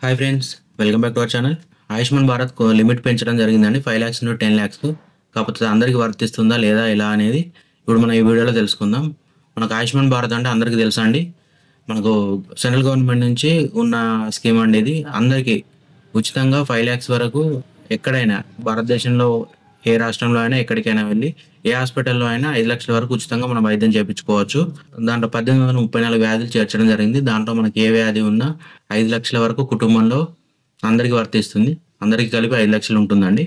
Hi friends, welcome back to our channel. Ayushman Bharat limit పెంచడం జరిగిందండి 5 lakhs నుండి 10 lakhs. కాకపోతే అందరికీ వర్తిస్తుందా లేదా ఎలా అనేది ఇప్పుడు మనం ఈ వీడియోలో తెలుసుకుందాం. మనకు ఆయుష్మాన్ భారత్ అంటే అందరికీ తెలుసా అండి. మనకు సెంట్రల్ గవర్నమెంట్ నుంచి ఉన్న స్కీమ్ అండి ఇది. అందరికీ ఉచితంగా 5 lakhs వరకు ఎక్కడైనా భారతదేశంలో ఏ రాష్ట్రంలో అయినా ఎక్కడికైనా వెళ్ళి ఏ హాస్పిటల్లో అయినా 5 లక్షల వరకు ఉచితంగా మనం వైద్యం చేయించుకోవచ్చు. దాంట్లో 1834 వ్యాధులు చేర్చడం జరిగింది. దాంట్లో మనకి ఏ వ్యాధి ఉన్నా 5 లక్షల వరకు కుటుంబంలో అందరికీ వర్తిస్తుంది. అందరికీ కలిపి 5 లక్షలు ఉంటుందండి.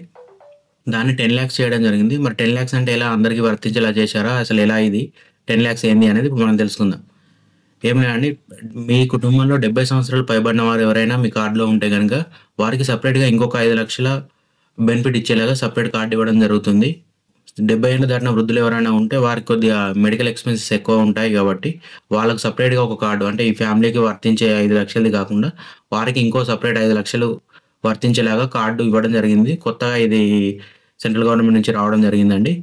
దాన్ని 10 lakhs చేయడం జరిగింది. మరి 10 lakhs అంటే ఎలా అందరికీ వర్తించేలా చేశారా, అసలు ఎలా ఇది 10 lakhs ఏంది అనేది ఇప్పుడు మనం తెలుసుకుందాం. ఏం లేదండి, మీ కుటుంబంలో 70 సంవత్సరాలు పైబడిన వారు ఎవరైనా మీ కార్డులో ఉంటే కనుక వారికి సపరేట్గా ఇంకొక 5 లక్షల బెనిఫిట్ ఇచ్చేలాగా సపరేట్ కార్డు ఇవ్వడం జరుగుతుంది. 70 ఏళ్ళు దాటిన వృద్ధులు ఎవరైనా ఉంటే వారికి కొద్దిగా మెడికల్ ఎక్స్పెన్సెస్ ఎక్కువ ఉంటాయి కాబట్టి వాళ్ళకు సపరేట్గా ఒక కార్డు, అంటే ఈ ఫ్యామిలీకి వర్తించే 5 లక్షలది కాకుండా వారికి ఇంకో సపరేట్ 5 లక్షలు వర్తించేలాగా కార్డు ఇవ్వడం జరిగింది. కొత్తగా ఇది సెంట్రల్ గవర్నమెంట్ నుంచి రావడం జరిగిందండి.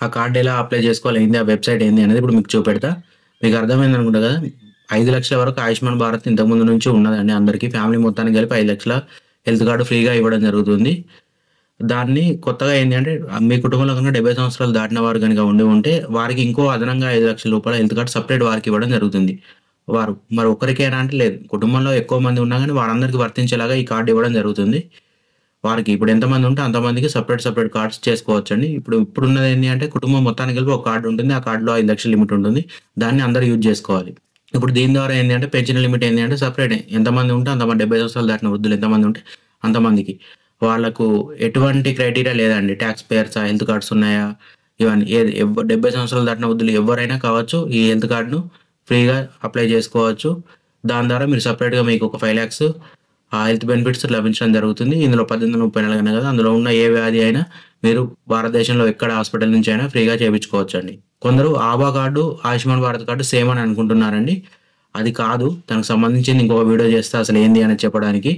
ఆ కార్డు ఎలా అప్లై చేసుకోవాలి, ఏంది ఆ వెబ్సైట్ ఏంది అనేది ఇప్పుడు మీకు చూపెడతా. మీకు అర్థమైంది అనుకుంటా కదా. 5 లక్షల వరకు ఆయుష్మాన్ భారత్ ఇంతకుముందు నుంచి ఉన్నదండి. అందరికీ ఫ్యామిలీ మొత్తానికి కలిపి 5 లక్షల హెల్త్ కార్డు ఫ్రీగా ఇవ్వడం జరుగుతుంది. దాన్ని కొత్తగా ఏంటి అంటే మీ కుటుంబంలో కనుక 70 సంవత్సరాలు దాటిన వారు కనుక ఉంటే వారికి ఇంకో అదనంగా 5 లక్షల రూపాయల హెల్త్ కార్డు సపరేట్ వారికి ఇవ్వడం జరుగుతుంది. వారు మరి ఒక్కరికైనా అంటే లేదు, కుటుంబంలో ఎక్కువ మంది ఉన్నా కానీ వారందరికీ వర్తించేలాగా ఈ కార్డు ఇవ్వడం జరుగుతుంది. వారికి ఇప్పుడు ఎంతమంది ఉంటే అంతమందికి సపరేట్ కార్డ్స్ చేసుకోవచ్చు అండి. ఇప్పుడున్నది ఏంటి అంటే కుటుంబం మొత్తానికి కలిపి ఒక కార్డు ఉంటుంది. ఆ కార్డులో 5 లక్షల లిమిట్ ఉంటుంది. దాన్ని అందరూ యూజ్ చేసుకోవాలి. ఇప్పుడు దీని ద్వారా ఏంటి అంటే పెన్షన్ లిమిట్ ఏంటి అంటే సపరేట్ ఎంతమంది ఉంటే అంతమంది, 70 సంవత్సరాలు దాటిన వృద్ధులు ఎంతమంది ఉంటే అంతమందికి. వాళ్ళకు ఎటువంటి క్రైటీరియా లేదండి. ట్యాక్స్ పేయర్సా, హెల్త్ కార్డ్స్ ఉన్నాయా, ఇవన్నీ 70 సంవత్సరాలు దాటిన వృద్ధులు ఎవరైనా కావచ్చు ఈ హెల్త్ కార్డును ఫ్రీగా అప్లై చేసుకోవచ్చు. దాని ద్వారా మీరు సపరేట్గా మీకు ఒక 5 lakhs ఆ హెల్త్ బెనిఫిట్స్ లభించడం జరుగుతుంది. ఇందులో 1834 అనే కదా, అందులో ఉన్న ఏ వ్యాధి అయినా మీరు భారతదేశంలో ఎక్కడ హాస్పిటల్ నుంచి అయినా ఫ్రీగా చేయించుకోవచ్చు అండి. కొందరు ఆభా card, Ayushman Bharat card same అని అనుకుంటున్నారండి. అది కాదు, దానికి సంబంధించింది ఇంకొక వీడియో చేస్తే అసలు ఏంది అని చెప్పడానికి.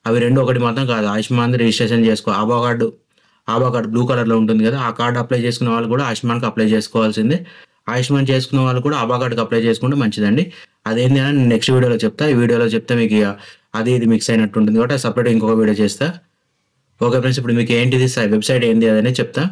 అవి రెండు ఒకటి మాత్రం కాదు. ఆయుష్మాన్ రిజిస్ట్రేషన్ చేసుకో, ఆభా కార్డు బ్లూ కలర్లో ఉంటుంది కదా, ఆ కార్డు అప్లై చేసుకున్న వాళ్ళు కూడా ఆయుష్మాన్కి అప్లై చేసుకోవాల్సిందే. ఆయుష్మాన్ చేసుకున్న వాళ్ళు కూడా ఆభా కార్డుకి అప్లై చేసుకుంటే మంచిదండి. అదేంటి అని నేను నెక్స్ట్ వీడియోలో చెప్తా. ఈ వీడియోలో చెప్తే మీకు అది ఇది మిక్స్ అయినట్టు ఉంటుంది కాబట్టి సపరేట్ ఇంకొక వీడియో చేస్తా. ఓకే ఫ్రెండ్స్, ఇప్పుడు మీకు ఏంటిది వెబ్సైట్ ఏంటి అదనే చెప్తా.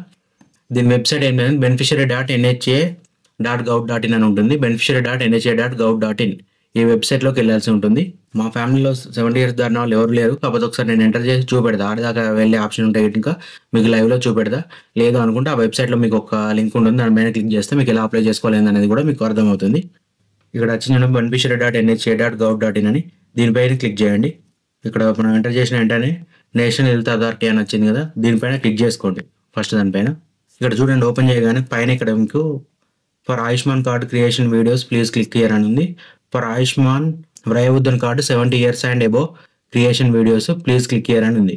దీని వెబ్సైట్ ఏంటంటే beneficiary.nha.gov.in అని ఉంటుంది. beneficiary.nha.gov.in ఈ వెబ్సైట్లోకి వెళ్ళాల్సి ఉంటుంది. మా ఫ్యామిలీలో 70 years దాటిన వాళ్ళు ఎవరు లేరు. కాకపోతే ఒకసారి నేను ఎంటర్ చేసి చూపెడతా. ఆడదాకా వెళ్ళే ఆప్షన్ ఉంటే ఇంకా మీకు లైవ్లో చూపెడతా. లేదు అనుకుంటే ఆ వెబ్సైట్లో మీకు ఒక లింక్ ఉంటుంది, దాని పైన క్లిక్ చేస్తే మీకు ఎలా అప్లై చేసుకోవాలి అనేది కూడా మీకు అర్థమవుతుంది. ఇక్కడ వచ్చిన beneficiary.nha.gov.in అని దీనిపైన క్లిక్ చేయండి. ఇక్కడ మనం ఎంటర్ చేసిన వెంటనే నేషనల్ హెల్త్ అథారిటీ అని వచ్చింది కదా, దీనిపైన క్లిక్ చేసుకోండి. ఫస్ట్ దానిపైన ఇక్కడ చూడండి, ఓపెన్ చేయగానే పైన ఇక్కడ మీకు for Ayushman card creation videos please click here అని ఉంది. ఫర్ ఆయుష్మాన్ వయోవృద్ధుని card 70 years and above creation videos please click here అని ఉంది.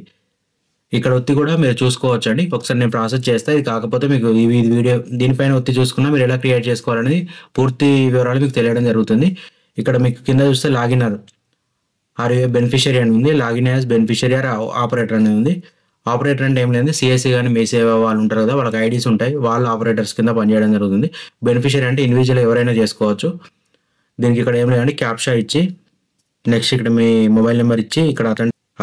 ఇక్కడ ఒత్తి కూడా మీరు చూసుకోవచ్చు అండి. ఒకసారి నేను ప్రాసెస్ చేస్తే ఇది కాకపోతే మీకు ఈ వీడియో దీనిపైన ఒత్తి చూసుకున్నా మీరు ఎలా క్రియేట్ చేసుకోవాలనేది పూర్తి వివరాలు మీకు తెలియడం జరుగుతుంది. ఇక్కడ మీకు కింద చూస్తే లాగిన్ ఆర్ యూ బెనిఫిషియరీ అని ఉంది. Login as beneficiary or operator అని ఉంది. ఆపరేటర్ అంటే ఏం లేదు, సిఎస్సి కానీ మీ సేవ వాళ్ళు ఉంటారు కదా, వాళ్ళకి ఐడీస్ ఉంటాయి, వాళ్ళు ఆపరేటర్స్ కింద పనిచేయడం జరుగుతుంది. బెనిఫిషియరీ అంటే ఇండివిజువల్ ఎవరైనా చేసుకోవచ్చు. దీనికి ఇక్కడ ఏం లేదండి, క్యాప్షా ఇచ్చి నెక్స్ట్ ఇక్కడ మీ మొబైల్ నెంబర్ ఇచ్చి ఇక్కడ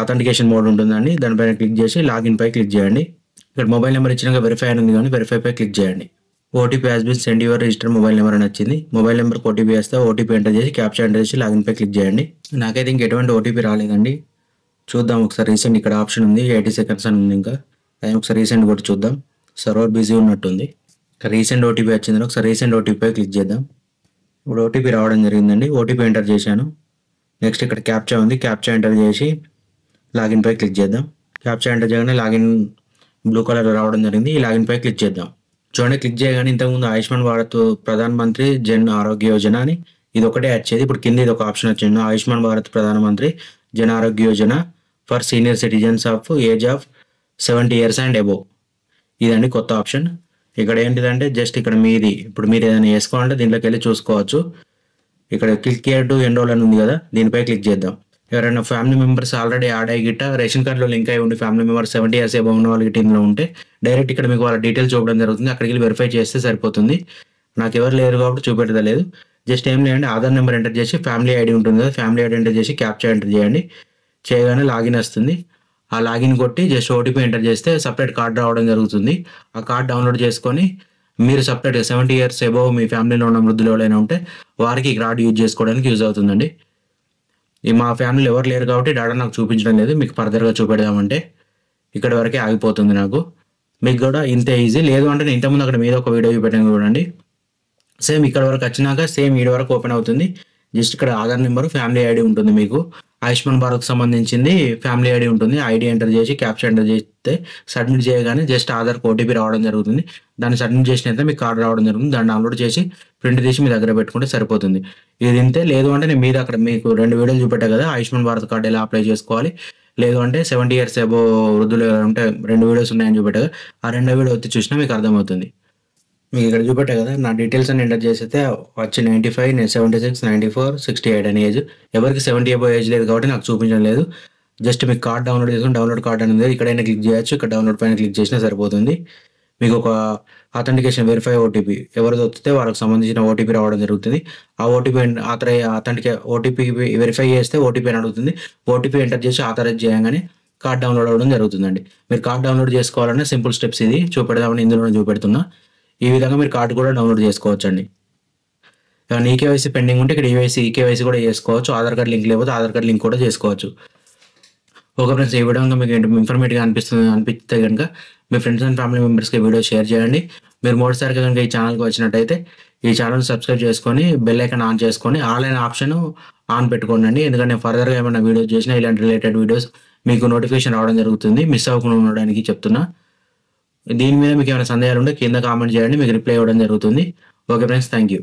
అథెంటికేషన్ మోడ్ ఉంటుందండి, దానిపైన క్లిక్ చేసి లాగిన్ పై క్లిక్ చేయండి. ఇక్కడ మొబైల్ నెంబర్ ఇచ్చినాక వెరిఫై అని ఉంది కానీ వెరిఫై పై క్లిక్ చేయండి. OTP has been send your registered mobile number అని వచ్చింది. మొబైల్ నెంబర్కి ఓటీపీ వేస్తే ఓటీపీ ఎంటర్ చేసి క్యాప్చా ఎంటర్ చేసి లాగిన్ పై క్లిక్ చేయండి. నాకైతే ఇంక ఎటువంటి ఓటీపీ రాలేదండి. చూద్దాం ఒకసారి. రీసెంట్ ఇక్కడ ఆప్షన్ ఉంది, 80 seconds అని ఉంది. ఇంకా అదే ఒకసారి రీసెంట్ కూడా చూద్దాం. సర్వర్ బిజీ ఉన్నట్టుంది. ఇక్కడ రీసెంట్ ఓటీపీ వచ్చింది, ఒకసారి రీసెంట్ ఓటీపీ పై క్లిక్ చేద్దాం. ఇప్పుడు ఓటీపీ రావడం జరిగిందండి. ఓటీపీ ఎంటర్ చేశాను. నెక్స్ట్ ఇక్కడ క్యాప్చా ఉంది, క్యాప్చా ఎంటర్ చేసి లాగిన్ పై క్లిక్ చేద్దాం. క్యాప్చా ఎంటర్ చేయగానే లాగిన్ బ్లూ కలర్ రావడం జరిగింది. ఈ లాగిన్ పై క్లిక్ చేద్దాం. చూడండి, క్లిక్ చేయగానే ఇంతకుముందు ఆయుష్మాన్ భారత్ ప్రధానమంత్రి జన్ ఆరోగ్య యోజన అని ఇది ఒకటే వచ్చేది. ఇప్పుడు కింద ఇది ఒక ఆప్షన్ వచ్చింది, ఆయుష్మాన్ భారత్ ప్రధానమంత్రి జన్ ఆరోగ్య Yojana for senior citizens of age of 70 years and above. ఇదండి కొత్త ఆప్షన్. ఇక్కడ ఏంటిదంటే జస్ట్ ఇక్కడ మీది ఇప్పుడు మీరు ఏదైనా వేసుకోవాలంటే దీంట్లోకి వెళ్ళి చూసుకోవచ్చు. ఇక్కడ క్లిక్ హియర్ టు ఎన్రోల్ అని ఉంది కదా, దీనిపై క్లిక్ చేద్దాం. ఎవరైనా ఫ్యామిలీ మెంబర్స్ ఆల్రెడీ యాడ్ అయ్యి గిట్ట రేషన్ కార్డులో లింక్ అయి ఉండి ఫ్యామిలీ మెంబర్స్ 70 years above ఉన్న వాళ్ళకి టీంలో ఉంటే డైరెక్ట్ ఇక్కడ మీకు వాళ్ళ డీటెయిల్స్ చూపడం జరుగుతుంది. అక్కడికి వెళ్ళి వెరిఫై చేస్తే సరిపోతుంది. నాకు ఎవరు లేరు కాబట్టి చూపెట్టలేదు. జస్ట్ ఏం లేదండి, ఆధార్ నెంబర్ ఎంటర్ చేసి ఫ్యామిలీ ఐడి ఉంటుంది కదా, ఫ్యామిలీ ఐడి ఎంటర్ చేసి క్యాప్చా ఎంటర్ చేయండి. చేయగానే లాగిన్ వస్తుంది. ఆ లాగిన్ కొట్టి జస్ట్ ఓటీపీ ఎంటర్ చేస్తే సపరేట్ కార్డ్ రావడం జరుగుతుంది. ఆ కార్డ్ డౌన్లోడ్ చేసుకొని మీరు సపరేట్‌గా 70 ఇయర్స్ అబోవ్ మీ ఫ్యామిలీలో ఉన్న వృద్ధులు ఎవరైనా ఉంటే వారికి ఈ కార్డ్ యూజ్ చేసుకోవడానికి యూజ్ అవుతుందండి. మా ఫ్యామిలీలో ఎవరు లేరు కాబట్టి డాటా నాకు చూపించడం లేదు. మీకు ఫర్దర్‌గా చూపెడదామంటే ఇక్కడి వరకే ఆగిపోతుంది నాకు. మీకు కూడా ఇంతే ఈజీ. లేదు అంటే నేను ఇంతకుముందు అక్కడ మీద ఒక వీడియో చూపెట్టాను చూడండి. సేమ్ ఇక్కడ వరకు వచ్చినాక సేమ్ ఈడ వరకు ఓపెన్ అవుతుంది. జస్ట్ ఇక్కడ ఆధార్ నెంబరు, ఫ్యామిలీ ఐడీ ఉంటుంది మీకు. ఆయుష్మాన్ భారత్‌కి సంబంధించింది ఫ్యామిలీ ఐడీ ఉంటుంది. ఐడీ ఎంటర్ చేసి క్యాప్చా ఎంటర్ చేస్తే సబ్మిట్ చేయగానే జస్ట్ ఆధార్‌కి ఓటీపీ రావడం జరుగుతుంది. దాన్ని సబ్మిట్ చేసినైతే మీకు కార్డ్ రావడం జరుగుతుంది. దాన్ని డౌన్లోడ్ చేసి ప్రింట్ తీసి మీ దగ్గర పెట్టుకుంటే సరిపోతుంది. ఇది ఇంతే. లేదు అంటే నేను మీద అక్కడ మీకు 2 వీడియోలు చూపెట్టా కదా! ఆయుష్మాన్ భారత్ కార్డ్ ఎలా అప్లై చేసుకోవాలి. లేదు అంటే 70 ఇయర్స్ అబోవ్ వృద్ధులు ఉంటే 2 వీడియోస్ ఉన్నాయని చూపెట్టా కదా! ఆ రెండో వీడియో ఒత్తి చూసినా మీకు అర్థమవుతుంది. మీకు ఇక్కడ చూపెట్టా కదా! నా డీటెయిల్స్ అన్ని ఎంటర్ చేసేస్తే వచ్చి 95, 76, 94, 68 అని ఏజ్. ఎవరికి 70 అబోవ్ ఏజ్ లేదు కాబట్టి నాకు చూపించడం లేదు. జస్ట్ మీకు కార్డ్ డౌన్లోడ్ చేసుకొని డౌన్లోడ్ కార్డ్ అని ఉంది. ఇక్కడైనా క్లిక్ చేయొచ్చు. ఇక్కడ డౌన్లోడ్ పైన క్లిక్ చేసినా సరిపోతుంది. మీకు ఒక అథెంటికేషన్ వెరిఫై ఓటీపీ ఎవరిది వస్తే వాళ్ళకి సంబంధించిన ఓటీపీ రావడం జరుగుతుంది. ఆ ఓటీపీ ఓటీపీ వెరిఫై చేస్తే ఓటీపీ అని అడుగుతుంది. ఓటీపీ ఎంటర్ చేసి ఆథరైజ్ చేయగానే కార్డ్ డౌన్లోడ్ అవ్వడం జరుగుతుందండి. మీరు కార్డ్ డౌన్లోడ్ చేసుకోవాలంటే సింపుల్ స్టెప్స్ ఇది చూపెడదామని ఇందులోనే చూపెడుతున్నా. ఈ విధంగా మీరు కార్డ్ కూడా డౌన్లోడ్ చేసుకోవచ్చండి. ఏమైనా ఈకేవైసీ పెండింగ్ ఉంటే ఇక్కడ ఈకేవైసీ కూడా చేసుకోవచ్చు. ఆధార్ కార్డ్ లింక్ లేకపోతే ఆధార్ కార్డ్ లింక్ కూడా చేసుకోవచ్చు. ఓకే ఫ్రెండ్స్, ఈ విధంగా మీకు ఇన్ఫర్మేటివ్గా అనిపిస్తే కనుక మీ ఫ్రెండ్స్ అండ్ ఫ్యామిలీ మెంబర్స్కి వీడియో షేర్ చేయండి. మీరు మొదటిసారిగా కనుక ఈ ఛానల్కి వచ్చినట్టయితే ఈ ఛానల్ సబ్స్క్రైబ్ చేసుకొని బెల్ ఐకాన్ ఆన్ చేసుకొని ఆన్లైన్ ఆప్షన్ ఆన్ పెట్టుకోండి. ఎందుకంటే ఫర్దర్గా ఏమైనా వీడియోస్ చేసినా ఇలాంటి రిలేటెడ్ వీడియోస్ మీకు నోటిఫికేషన్ రావడం జరుగుతుంది. మిస్ అవ్వకుండా ఉండడానికి చెప్తున్నా. దీని మీద మీకు ఏమైనా సందేహాలు ఉంటే కింద కామెంట్ చేయండి. మీకు రిప్లై ఇవ్వడం జరుగుతుంది. Okay friends, thank you.